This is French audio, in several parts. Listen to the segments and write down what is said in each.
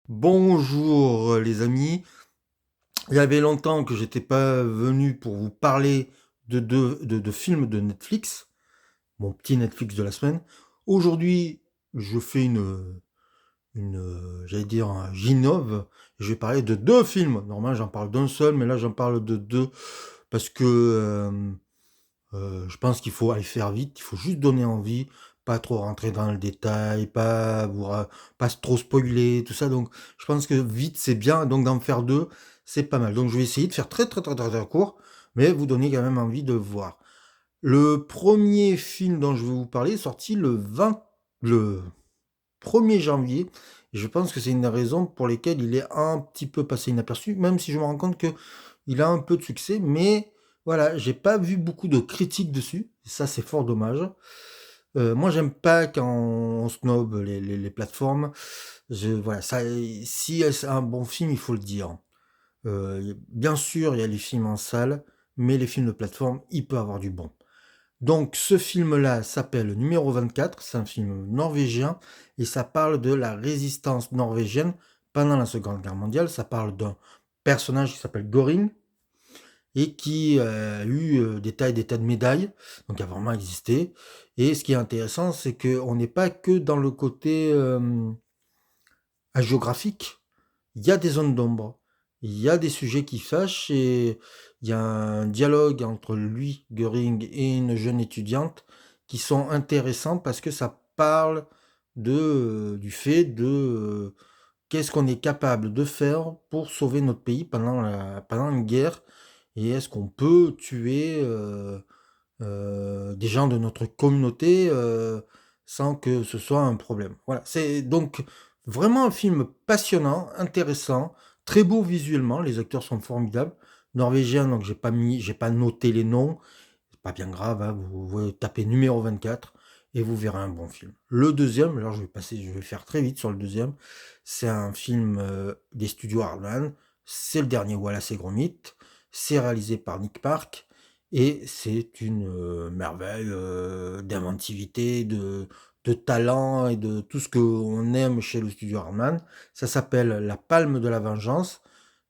Bonjour les amis, il y avait longtemps que j'étais pas venu pour vous parler de films de Netflix, mon petit Netflix de la semaine. Aujourd'hui, je fais j'allais dire, j'innove. Je vais parler de deux films. Normalement, j'en parle d'un seul, mais là, j'en parle de deux parce que je pense qu'il faut aller faire vite. Il faut juste donner envie, pas trop rentrer dans le détail, pas trop spoiler, tout ça. Donc, je pense que vite, c'est bien. Donc, d'en faire deux, c'est pas mal. Donc, je vais essayer de faire très, très, très, très, très court, mais vous donner quand même envie de voir. Le premier film dont je vais vous parler est sorti le 1er janvier. Et je pense que c'est une des raisons pour lesquelles il est un petit peu passé inaperçu, même si je me rends compte que il a un peu de succès, mais voilà, j'ai pas vu beaucoup de critiques dessus. Et ça, c'est fort dommage. Moi, j'aime pas quand on snob les plateformes. Voilà, ça, si c'est un bon film, il faut le dire. Bien sûr, il y a les films en salle, mais les films de plateforme, il peut avoir du bon. Donc ce film-là s'appelle Numéro 24, c'est un film norvégien et ça parle de la résistance norvégienne pendant la Seconde Guerre mondiale. Ça parle d'un personnage qui s'appelle Göring et qui a eu des tas de médailles, donc a vraiment existé. Et ce qui est intéressant, c'est qu'on n'est pas que dans le côté géographique, il y a des zones d'ombre, il y a des sujets qui fâchent et il y a un dialogue entre lui, Göring, et une jeune étudiante qui sont intéressants parce que ça parle du fait de qu'est-ce qu'on est capable de faire pour sauver notre pays pendant une guerre et est-ce qu'on peut tuer des gens de notre communauté sans que ce soit un problème. Voilà, c'est donc vraiment un film passionnant, intéressant, très beau visuellement, les acteurs sont formidables. Norvégien, donc j'ai pas noté les noms, c'est pas bien grave, hein, vous tapez numéro 24 et vous verrez un bon film. Le deuxième, alors je vais faire très vite sur le deuxième, c'est un film des studios Harman, c'est le dernier Wallace et Gromit, c'est réalisé par Nick Park et c'est une merveille d'inventivité, de talent et de tout ce qu'on aime chez le studio Harman. Ça s'appelle La Palme de la Vengeance.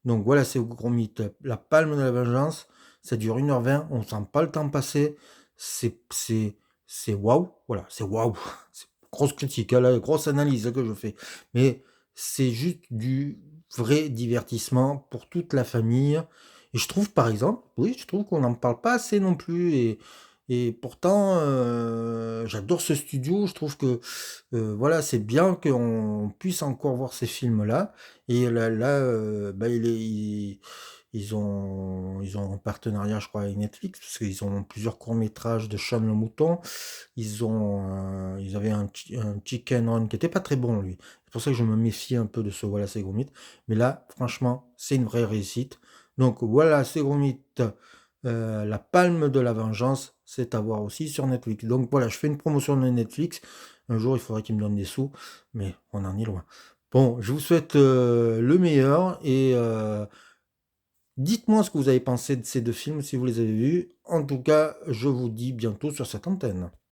Donc voilà, c'est Gromit, La Palme de la Vengeance. Ça dure 1h20, on sent pas le temps passer. C'est, c'est, c'est waouh. Voilà, c'est waouh. C'est grosse critique, hein, là, grosse analyse que je fais. Mais c'est juste du vrai divertissement pour toute la famille. Et je trouve, par exemple, oui, je trouve qu'on n'en parle pas assez non plus. Et pourtant, j'adore ce studio. Je trouve que, voilà, c'est bien qu'on puisse encore voir ces films-là. Et là, bah, ils ont un partenariat, je crois, avec Netflix, parce qu'ils ont plusieurs courts-métrages de Sean le Mouton. Ils avaient un Chicken Run qui était pas très bon, lui. C'est pour ça que je me méfie un peu de ce Voilà, c'est Gromit. Mais là, franchement, c'est une vraie réussite. Donc, Voilà, c'est Gromit, La Palme de la Vengeance, c'est à voir aussi sur Netflix. Donc, voilà, je fais une promotion de Netflix. Un jour, il faudrait qu'ils me donnent des sous, mais on en est loin. Bon, je vous souhaite le meilleur et dites-moi ce que vous avez pensé de ces deux films si vous les avez vus. En tout cas, je vous dis bientôt sur cette antenne.